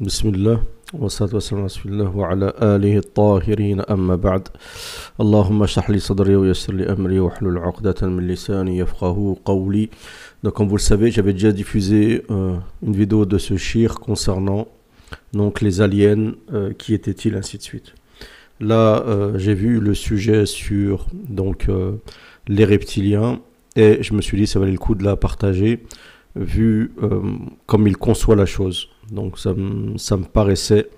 بسم الله والصلاة والسلام على رسول الله وعلى آله الطاهرين أما بعد اللهم اشرح لي صدري ويسر لي أمري واحلل عقدة من لساني يفقهوا قولي. Donc comme vous le savez, j'avais déjà diffusé une vidéo de ce shir concernant donc les aliens, qui étaient-ils, ainsi de suite. Là, j'ai vu le sujet sur donc les reptiliens et je me suis dit ça valait le coup de la partager vu comme il conçoit la chose. Donc ça me paraissait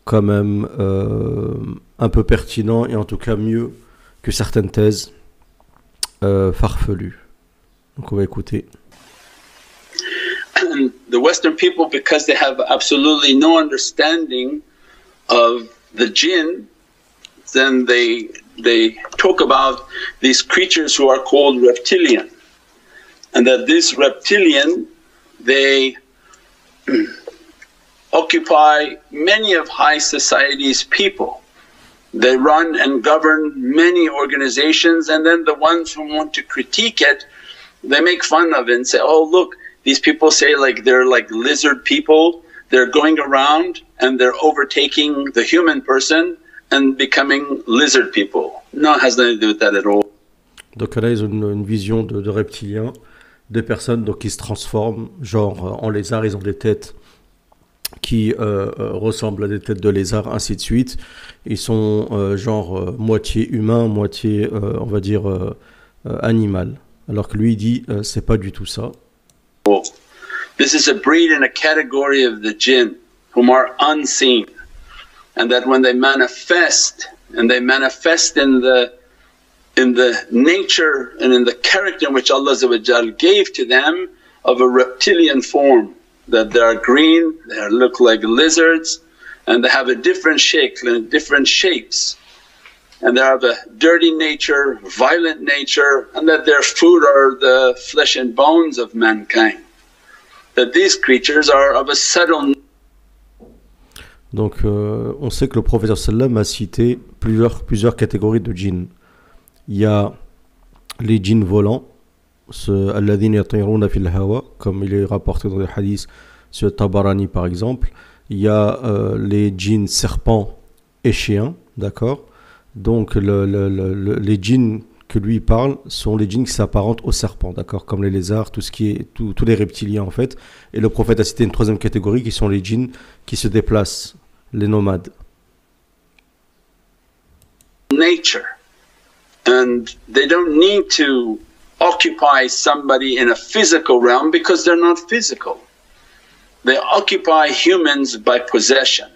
quand même un peu pertinent et en tout cas mieux que certaines thèses farfelues. Donc on va écouter. The Western people, because they have absolutely no understanding of the jinn, then they talk about these creatures who are called reptilian, and that this reptilian, they occupy many of high society's people. They run and govern many organizations, and then the ones who want to critique it, they make fun of it and say, oh look, these people say like they're like lizard people, they're going around and they're overtaking the human person and becoming lizard people. No, it has nothing to do with that at all. Donc là ils ont une vision de reptiliens, des personnes donc, qui se transforment genre en lézards, ils ont des têtes qui ressemblent à des têtes de lézards, ainsi de suite. Ils sont genre moitié humain, moitié on va dire animal. Alors que lui il dit c'est pas du tout ça. This is a breed and a category of the jinn whom are unseen, and that when they manifest, and they manifest in the nature and in the character in which Allah gave to them of a reptilian form, that they are green, they look like lizards, and they have a different shape and different shapes, and they have a dirty nature, violent nature, and that their food are the flesh and bones of mankind. That these creatures are of a subtle. Donc on sait que le prophète sallam a cité plusieurs catégories de djinns. Il y a les djinns volants, alladhina yatayruna fil hawa, comme il est rapporté dans les hadiths sur Tabarani par exemple. Il y a les djinns serpents et chiens, d'accord. Donc les djinns que lui parle sont les djinns qui s'apparentent aux serpents, d'accord, comme les lézards, tous les reptiliens en fait. Et le prophète a cité une troisième catégorie qui sont les djinns qui se déplacent, les nomades. Nature, and they don't need to occupy somebody in a physical realm because they're not physical. They occupy humans by possession.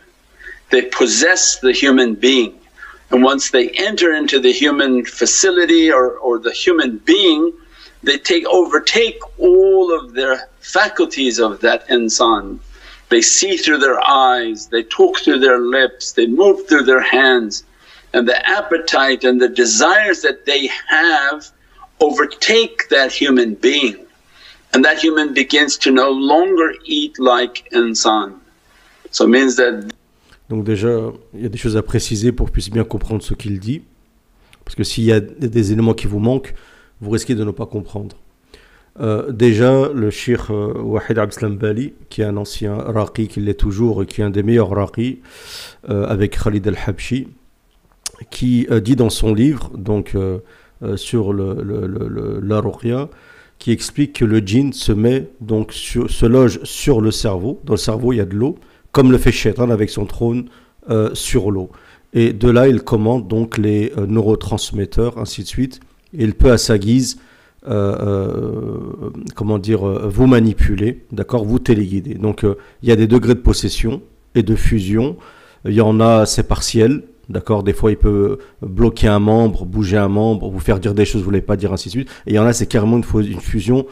They possess the human being. And once they enter into the human facility or the human being, they overtake all of their faculties of that insan. They see through their eyes, they talk through their lips, they move through their hands, and the appetite and the desires that they have overtake that human being, and that human begins to no longer eat like insan. So it means that. Donc déjà, il y a des choses à préciser pour que vous puissiez bien comprendre ce qu'il dit. Parce que s'il y a des éléments qui vous manquent, vous risquez de ne pas comprendre. Déjà, le Cheikh Wahid Abdeslam Bali, qui est un ancien raqi, qui l'est toujours, et qui est un des meilleurs raqis, avec Khalid al-Habshi, qui dit dans son livre, donc sur la ruqya, qui explique que le djinn se loge sur le cerveau. Dans le cerveau, il y a de l'eau, comme le fait Shaitan avec son trône sur l'eau. Et de là, il commande donc les neurotransmetteurs, ainsi de suite. Et il peut à sa guise, vous manipuler, d'accord, vous téléguider. Donc il y a des degrés de possession et de fusion. Il y en a, c'est partiel, d'accord. Des fois, il peut bloquer un membre, bouger un membre, vous faire dire des choses que vous ne voulez pas dire, ainsi de suite. Et il y en a, c'est carrément une fusion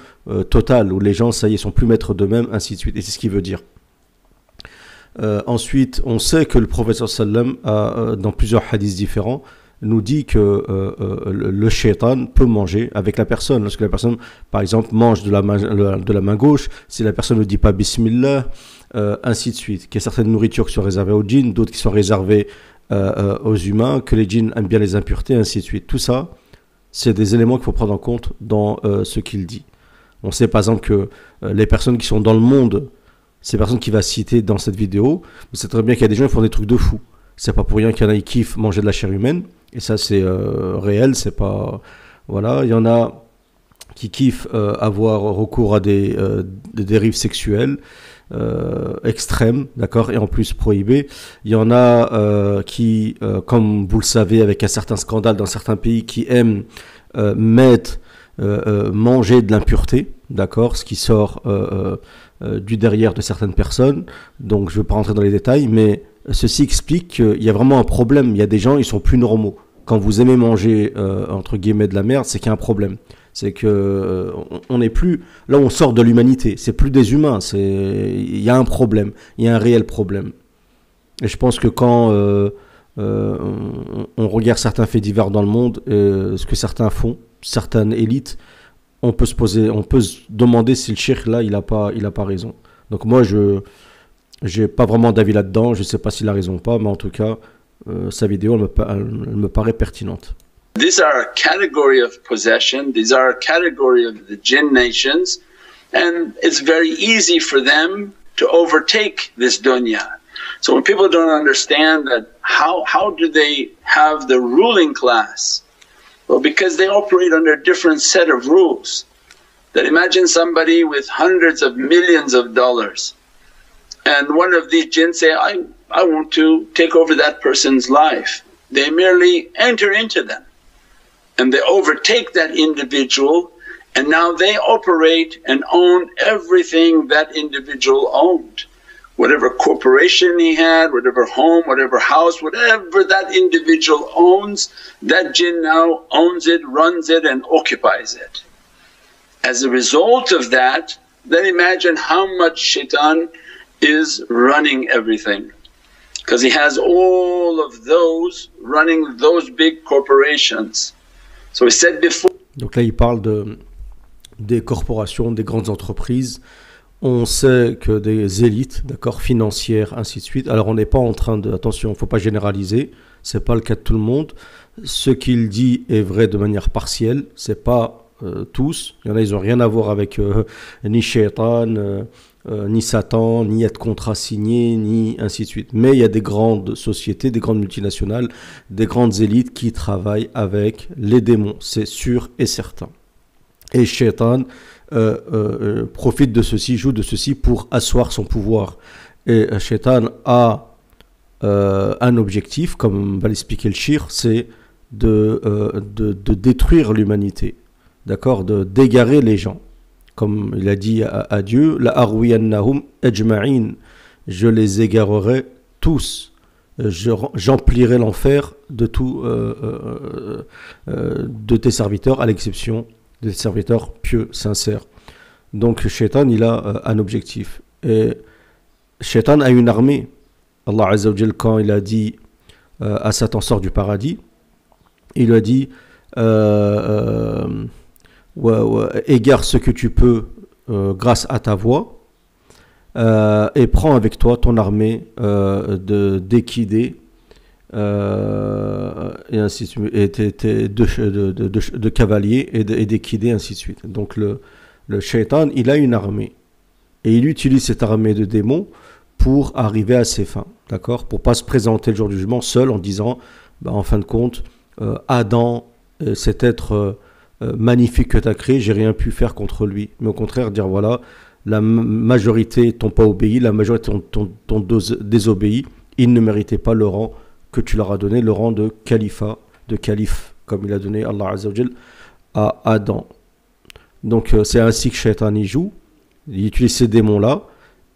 totale, où les gens, ça y est, sont plus maîtres d'eux-mêmes, ainsi de suite. Et c'est ce qu'il veut dire. Ensuite, on sait que le prophète sallam dans plusieurs hadiths différents nous dit que le shaitan peut manger avec la personne. Lorsque la personne, par exemple, mange de la main gauche, si la personne ne dit pas Bismillah, ainsi de suite. Qu'il y a certaines nourritures qui sont réservées aux djinns, d'autres qui sont réservées aux humains, que les djinns aiment bien les impuretés, ainsi de suite. Tout ça, c'est des éléments qu'il faut prendre en compte dans ce qu'il dit. On sait par exemple que les personnes qui sont dans le monde ces personnes qu'il va citer dans cette vidéo, vous savez très bien qu'il y a des gens qui font des trucs de fou. C'est pas pour rien qu'il y en a qui kiffent manger de la chair humaine, et ça c'est réel, c'est pas... Voilà, il y en a qui kiffent avoir recours à des dérives sexuelles extrêmes, d'accord, et en plus prohibées. Il y en a qui, comme vous le savez, avec un certain scandale dans certains pays, qui aiment mettre, manger de l'impureté, d'accord, ce qui sort du derrière de certaines personnes. Donc je ne vais pas rentrer dans les détails, mais ceci explique qu'il y a vraiment un problème. Il y a des gens, ils sont plus normaux. Quand vous aimez manger entre guillemets de la merde, c'est qu'il y a un problème. C'est que on n'est plus là, on sort de l'humanité. C'est plus des humains. Il y a un problème. Il y a un réel problème. Et je pense que quand on regarde certains faits divers dans le monde, ce que certains font, certaines élites, on peut se demander si le cheikh là, il a pas raison. Donc moi, j'ai pas vraiment d'avis là-dedans. Je sais pas s'il a raison ou pas, mais en tout cas, sa vidéo, elle me paraît pertinente. These are a category of possession, these are a category of the jinn nations, and it's very easy for them to overtake this dunya. So when people don't understand that, how do they have the ruling class? Well, because they operate under a different set of rules. That imagine somebody with hundreds of millions of dollars, and one of these jinn say, I want to take over that person's life. They merely enter into them and they overtake that individual, and now they operate and own everything that individual owned. Whatever corporation he had, whatever home, whatever house, whatever that individual owns, that jinn now owns it, runs it and occupies it. As a result of that, then imagine how much shaitan is running everything, because he has all of those running those big corporations. So he said before. Donc là il parle des corporations, des grandes entreprises. On sait que des élites, d'accord, financières, ainsi de suite. Alors on n'est pas en train de, attention, il ne faut pas généraliser, c'est pas le cas de tout le monde. Ce qu'il dit est vrai de manière partielle, c'est pas tous. Il y en a, ils n'ont rien à voir avec ni shaitan, ni Satan, ni être contrat signé, ni ainsi de suite. Mais il y a des grandes sociétés, des grandes multinationales, des grandes élites qui travaillent avec les démons, c'est sûr et certain. Et shaitan profite de ceci, joue de ceci pour asseoir son pouvoir. Et shaitan a un objectif, comme va l'expliquer le shir, c'est de détruire l'humanité, d'accord, d'égarer les gens. Comme il a dit à Dieu, la arwiyannahum ajma'in, je les égarerai tous, j'emplirai l'enfer de tout de tes serviteurs, à l'exception des serviteurs pieux, sincères. Donc Shaitan, il a un objectif. Et Shaitan a une armée. Allah Azza wa Jal, quand il a dit à Satan, sort du paradis, il lui a dit égare ce que tu peux grâce à ta voix, et prends avec toi ton armée d'équidés, et ainsi de suite, et de cavaliers et d'équidés, ainsi de suite. Donc le shaitan, il a une armée et il utilise cette armée de démons pour arriver à ses fins, d'accord, pour pas se présenter le jour du jugement seul en disant en fin de compte Adam, cet être magnifique que tu as créé, j'ai rien pu faire contre lui, mais au contraire dire voilà, la majorité t'ont pas obéi, la majorité t'ont désobéi, ils ne méritaient pas le rang que tu leur as donné, le rang de califat, de calife, comme il a donné Allah Azza wa Jal à Adam. Donc c'est ainsi que Shaitan y joue, il utilise ces démons-là,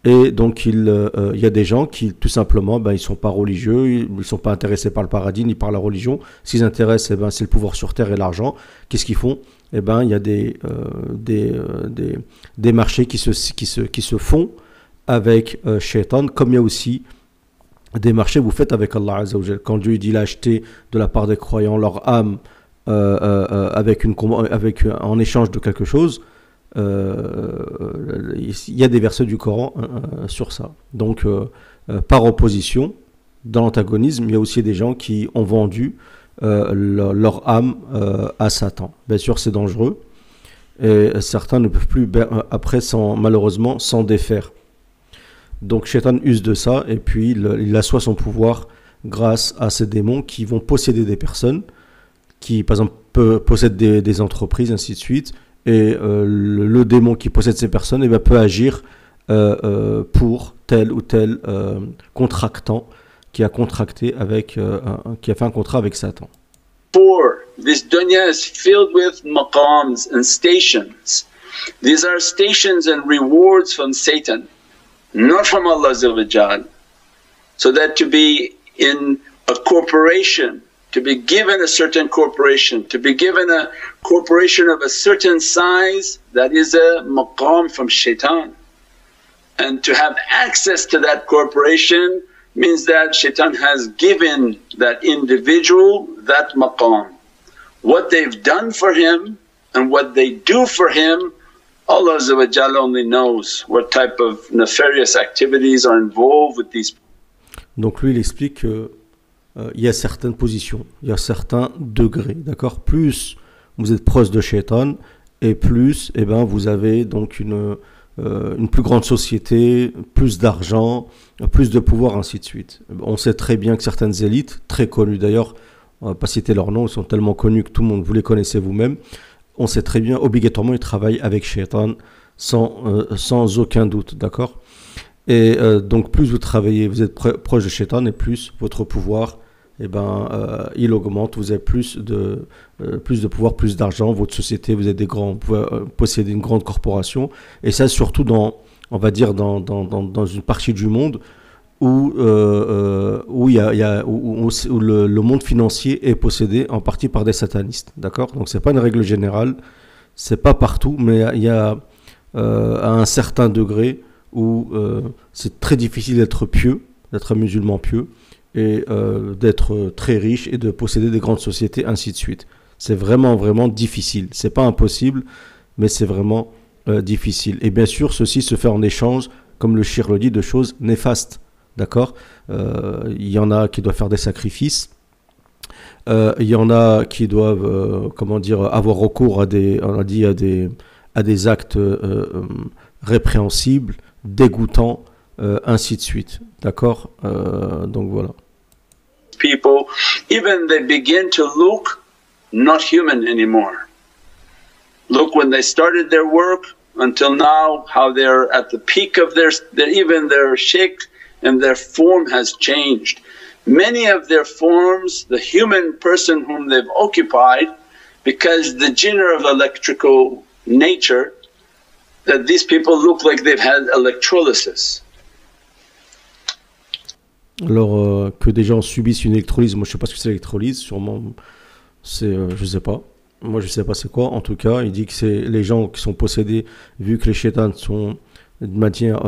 et donc il y a des gens qui tout simplement, ils ne sont pas religieux, ils ne sont pas intéressés par le paradis ni par la religion. Ce qui les intéresse, c'est le pouvoir sur terre et l'argent. Qu'est-ce qu'ils font ? Il y a des marchés qui se font avec Shaitan, comme il y a aussi des marchés que vous faites avec Allah Azza wa Jal. Quand Dieu dit il a acheté de la part des croyants leur âme en échange de quelque chose, il y a des versets du Coran sur ça. Donc par opposition, dans l'antagonisme, il y a aussi des gens qui ont vendu leur âme à Satan. Bien sûr, c'est dangereux et certains ne peuvent plus après malheureusement s'en défaire. Donc Shaitan use de ça et puis il assoit son pouvoir grâce à ces démons qui vont posséder des personnes, qui par exemple possèdent des entreprises, ainsi de suite. Et le démon qui possède ces personnes peut agir pour tel ou tel contractant qui a contracté avec, qui a fait un contrat avec Satan. For this dunya is filled with maqams and stations. These are stations and rewards from Satan, not from Allah Azza wa Jal. So that to be in a corporation, to be given a certain corporation, to be given a corporation of a certain size, that is a maqam from shaitan. And to have access to that corporation means that shaitan has given that individual that maqam. What they've done for him and what they do for him, Allah Azza wa Jalla only knows what type of nefarious activities are involved with these. Donc lui il explique que il y a certaines positions, il y a certains degrés, d'accord. Plus vous êtes proche de shaitan et plus vous avez donc une plus grande société, plus d'argent, plus de pouvoir, ainsi de suite. On sait très bien que certaines élites, très connues d'ailleurs, on ne va pas citer leurs noms, ils sont tellement connus que tout le monde, vous les connaissez vous-même, on sait très bien, obligatoirement, ils travaillent avec Shaitan, sans aucun doute, d'accord. Et donc plus vous travaillez, vous êtes proche de Shaitan, et plus votre pouvoir, il augmente, vous avez plus de pouvoir, plus d'argent, votre société, vous êtes vous pouvez posséder une grande corporation, et ça surtout on va dire dans une partie du monde où le monde financier est possédé en partie par des satanistes, d'accord. Donc c'est pas une règle générale, c'est pas partout, mais il y a à un certain degré où c'est très difficile d'être pieux, d'être un musulman pieux, et d'être très riche et de posséder des grandes sociétés, ainsi de suite. C'est vraiment, vraiment difficile. C'est pas impossible, mais c'est vraiment difficile. Et bien sûr, ceci se fait en échange, comme le shir le dit, de choses néfastes. D'accord. Il y en a qui doivent faire des sacrifices. Il y en a qui doivent, avoir recours à des actes répréhensibles, dégoûtants, ainsi de suite. D'accord. Donc voilà. People, even they begin to look not human anymore. Look when they started their work until now, how they're at the peak of their shape and their form has changed. Many of their forms, the human person whom they've occupied, because the jinn are of electrical nature, that these people look like they've had electrolysis. Alors que des gens subissent une électrolyse, moi je sais pas ce que c'est l'électrolyse, sûrement c'est, je sais pas, moi je sais pas c'est quoi, en tout cas il dit que c'est les gens qui sont possédés, vu que les chétans sont de matière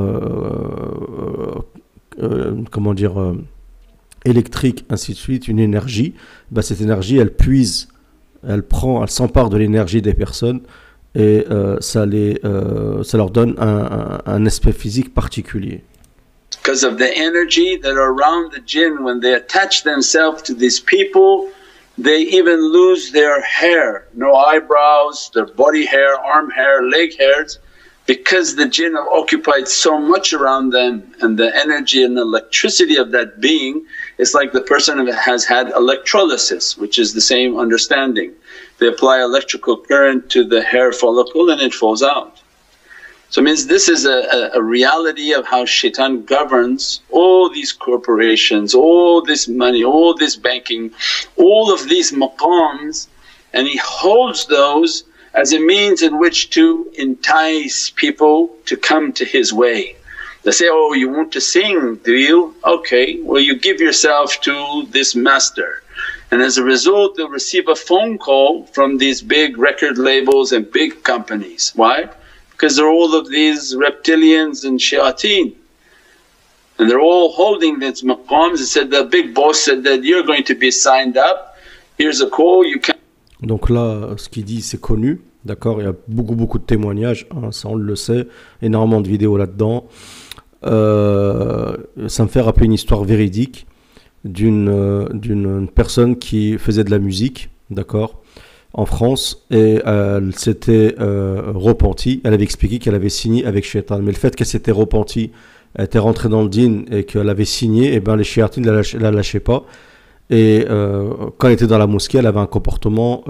électrique, ainsi de suite, une énergie, cette énergie elle s'empare de l'énergie des personnes et ça leur donne un aspect physique particulier. Because of the energy that are around the jinn, when they attach themselves to these people, they even lose their hair, no eyebrows, their body hair, arm hair, leg hairs, because the jinn have occupied so much around them, and the energy and electricity of that being is like the person has had electrolysis, which is the same understanding. They apply electrical current to the hair follicle and it falls out. So it means this is a reality of how shaitan governs all these corporations, all this money, all this banking, all of these maqams, and he holds those as a means in which to entice people to come to his way. They say, oh, you want to sing, do you? Okay, well you give yourself to this master. And as a result they'll receive a phone call from these big record labels and big companies. Why? Because they're all of these reptilians and shayateen. And they're all holding these maqams. It said the big boss said that you're going to be signed up, here's a call, you can. Donc là, ce qu'il dit c'est connu, d'accord, il y a beaucoup de témoignages, hein, ça on le sait, énormément de vidéos là-dedans. Ça me fait rappeler une histoire véridique d'une personne qui faisait de la musique, d'accord, en France, et elle s'était repentie. Elle avait expliqué qu'elle avait signé avec Shaitan, mais le fait qu'elle s'était repentie elle était rentrée dans le din et qu'elle avait signé, et ben les shayatines ne la lâchaient pas. Et quand elle était dans la mosquée, elle avait un comportement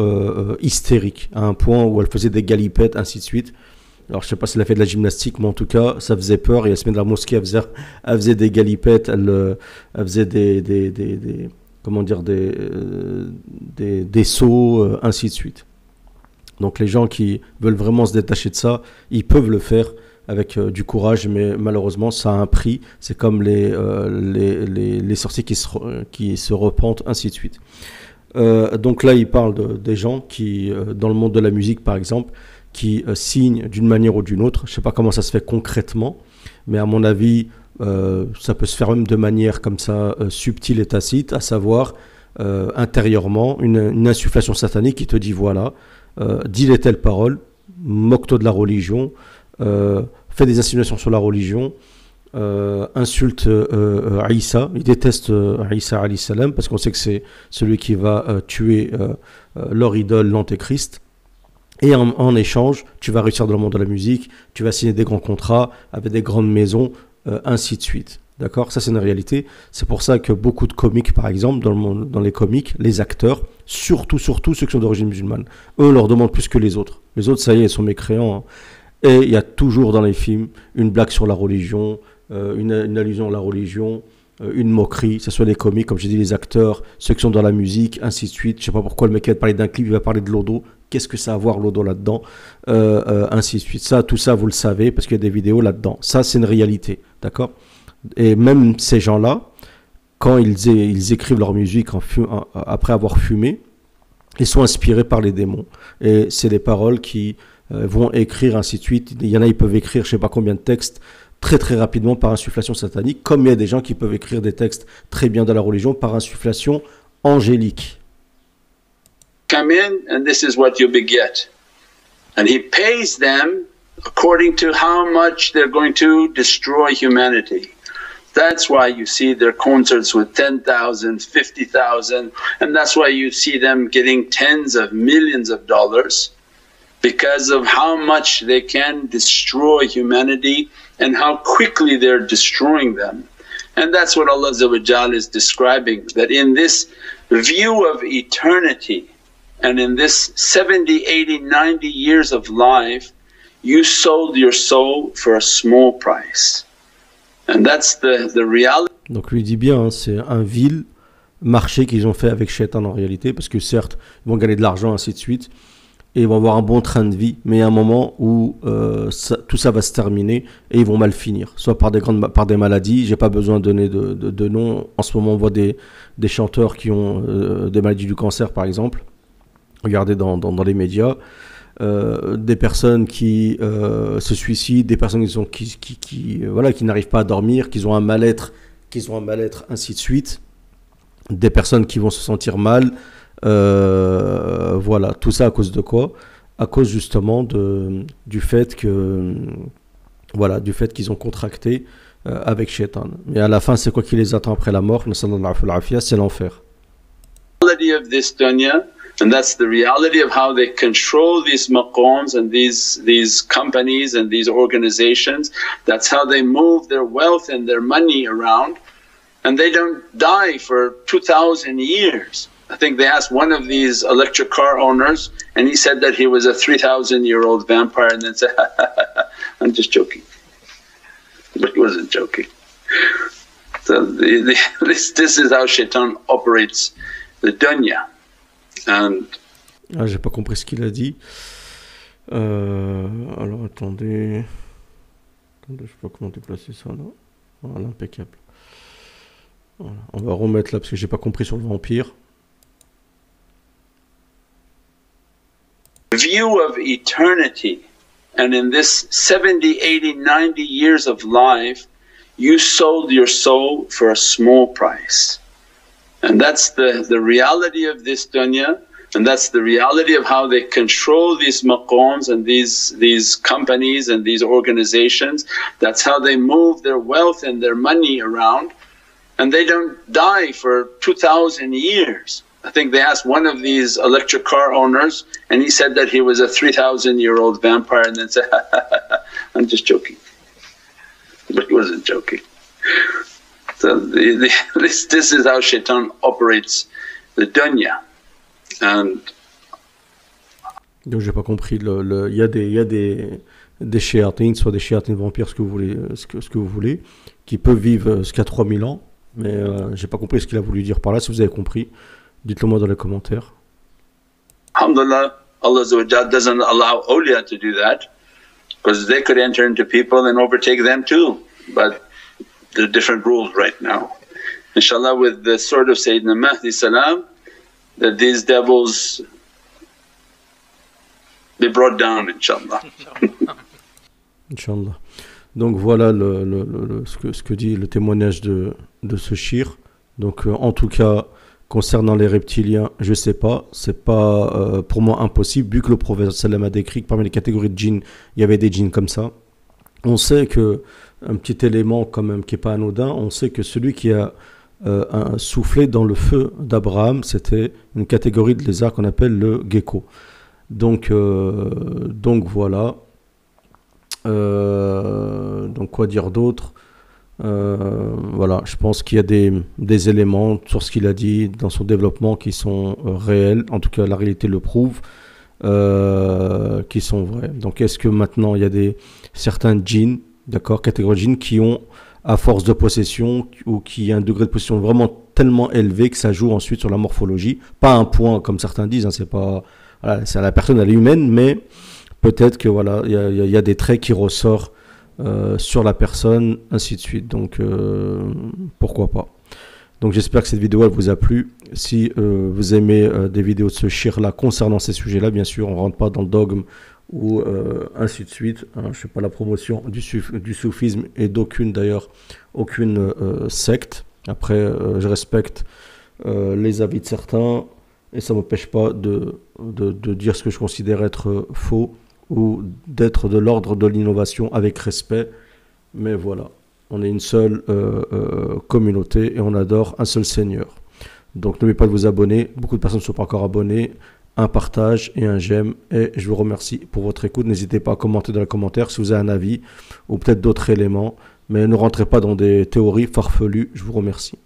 hystérique, à un point où elle faisait des galipettes, ainsi de suite. Alors je sais pas si elle a fait de la gymnastique, mais en tout cas, ça faisait peur. Et elle se met dans la mosquée, elle faisait des galipettes, elle faisait comment dire, des sauts, ainsi de suite. Donc les gens qui veulent vraiment se détacher de ça, ils peuvent le faire avec du courage, mais malheureusement ça a un prix. C'est comme les sorciers qui se repentent, ainsi de suite. Donc là il parle des gens qui, dans le monde de la musique par exemple, qui signent d'une manière ou d'une autre. Je ne sais pas comment ça se fait concrètement, mais à mon avis ça peut se faire même de manière comme ça subtile et tacite, à savoir intérieurement une insufflation satanique qui te dit voilà, dis les telles paroles, moque-toi de la religion, fait des insinuations sur la religion, insulte Isa, il déteste Isa alayhi salam parce qu'on sait que c'est celui qui va tuer leur idole, l'antéchrist. Et en échange, tu vas réussir dans le monde de la musique, tu vas signer des grands contrats avec des grandes maisons, ainsi de suite. D'accord? Ça, c'est une réalité. C'est pour ça que beaucoup de comiques, par exemple, dans les comiques, les acteurs, surtout ceux qui sont d'origine musulmane, eux, leur demandent plus que les autres. Les autres, ça y est, ils sont mécréants. Hein. Et il y a toujours dans les films une blague sur la religion, une allusion à la religion, une moquerie, que ce soit les comiques, comme j'ai dit, les acteurs, ceux qui sont dans la musique, ainsi de suite. Je sais pas pourquoi le mec va parler d'un clip, il va parler de Lodo. Qu'est-ce que ça a à voir Lodo là-dedans, ainsi de suite. Tout ça, vous le savez, parce qu'il y a des vidéos là-dedans. Ça, c'est une réalité, d'accord? Et même ces gens-là, quand ils écrivent leur musique après avoir fumé, ils sont inspirés par les démons. Et c'est des paroles qui vont écrire, ainsi de suite. Il y en a, ils peuvent écrire je ne sais pas combien de textes très très rapidement par insufflation satanique, comme il y a des gens qui peuvent écrire des textes très bien de la religion par insufflation angélique. Come in and this is what you beget. And he pays them according to how much they're going to destroy humanity. That's why you see their concerts with 10,000, 50,000, and that's why you see them getting tens of millions of dollars, because of how much they can destroy humanity and how quickly they're destroying them. And that's what Allah Azza wa Jal is describing, that in this view of eternity and in this 70, 80, 90 years of life, you sold your soul for a small price. And that's the reality. Donc lui dit bien, hein, c'est un vil marché qu'ils ont fait avec Shaitan en réalité, parce que certes, ils vont gagner de l'argent, ainsi de suite, et ils vont avoir un bon train de vie, mais il y a un moment où tout ça va se terminer et ils vont mal finir, soit par des maladies. J'ai pas besoin de donner de noms. En ce moment, on voit des chanteurs qui ont des maladies du cancer, par exemple. Regardez dans les médias. Des personnes qui se suicident, des personnes qui n'arrivent pas à dormir, qui ont un mal-être, ainsi de suite. Des personnes qui vont se sentir mal. Voilà, tout ça à cause de quoi? À cause justement du fait qu'ils ont contracté avec Shaitan. Mais à la fin, c'est quoi qui les attend après la mort? C'est l'enfer. And that's the reality of how they control these maqams and these companies and these organizations. That's how they move their wealth and their money around, and they don't die for 2,000 years. I think they asked one of these electric car owners, and he said that he was a 3,000-year-old vampire, and then said, I'm just joking. But he wasn't joking. So this is how Shaitan operates the dunya. J'ai pas compris ce qu'il a dit. Alors attendez, je sais pas comment déplacer ça là. Voilà, impeccable. Voilà. On va remettre là parce que j'ai pas compris sur le vampire. View of eternity, and in this 70, 80, 90 years of life, you sold your soul for a small price. And that's the reality of this dunya, and that's the reality of how they control these maqams and these companies and these organizations. That's how they move their wealth and their money around, and they don't die for 2,000 years. I think they asked one of these electric car owners, and he said that he was a 3,000-year-old vampire, and then said, I'm just joking. but he wasn't joking. So this is how Shaitan operates the dunya. And donc j'ai pas compris. Il y a des shéatines, soit des shéatines vampires, ce que vous voulez, qui peuvent vivre jusqu'à 3000 ans. Mais j'ai pas compris ce qu'il a voulu dire par là. Si vous avez compris, dites-le moi dans les commentaires. Alhamdulillah, Allah doesn't allow awliya to do that, because they could enter into people and overtake them too. But there are different rules right now. Inshallah, with the sword of Sayyidina Mahdi salam, that these devils be brought down, inshallah. Inch'Allah. Donc voilà ce que dit le témoignage de ce shir. Donc en tout cas, concernant les reptiliens, je sais pas, c'est pas pour moi impossible, vu que le prophète sallam a décrit que parmi les catégories de djinns, il y avait des djinns comme ça. On sait que, un petit élément quand même qui n'est pas anodin, on sait que celui qui a soufflé dans le feu d'Abraham, c'était une catégorie de lézard qu'on appelle le gecko. Donc voilà. Donc quoi dire d'autre? Voilà, je pense qu'il y a des éléments sur ce qu'il a dit dans son développement qui sont réels, en tout cas la réalité le prouve, qui sont vrais. Donc est-ce que maintenant il y a certains djinns, d'accord, catégories de djinns qui ont, à force de possession, ou qui a un degré de possession vraiment tellement élevé que ça joue ensuite sur la morphologie, pas un point comme certains disent, hein, c'est pas, voilà, c'est la personne, elle est humaine, mais peut-être que voilà, il y a des traits qui ressortent sur la personne, ainsi de suite. Donc pourquoi pas. Donc j'espère que cette vidéo elle vous a plu. Si vous aimez des vidéos de ce shir là concernant ces sujets là, bien sûr on rentre pas dans le dogme ou ainsi de suite, hein. Je fais pas la promotion du soufisme et d'aucune secte. Après je respecte les avis de certains et ça m'empêche pas de dire ce que je considère être faux ou d'être de l'ordre de l'innovation avec respect. Mais voilà, on est une seule communauté et on adore un seul Seigneur. Donc n'oubliez pas de vous abonner, beaucoup de personnes ne sont pas encore abonnées. Un partage et un j'aime, et je vous remercie pour votre écoute. N'hésitez pas à commenter dans les commentaires si vous avez un avis ou peut-être d'autres éléments, mais ne rentrez pas dans des théories farfelues. Je vous remercie.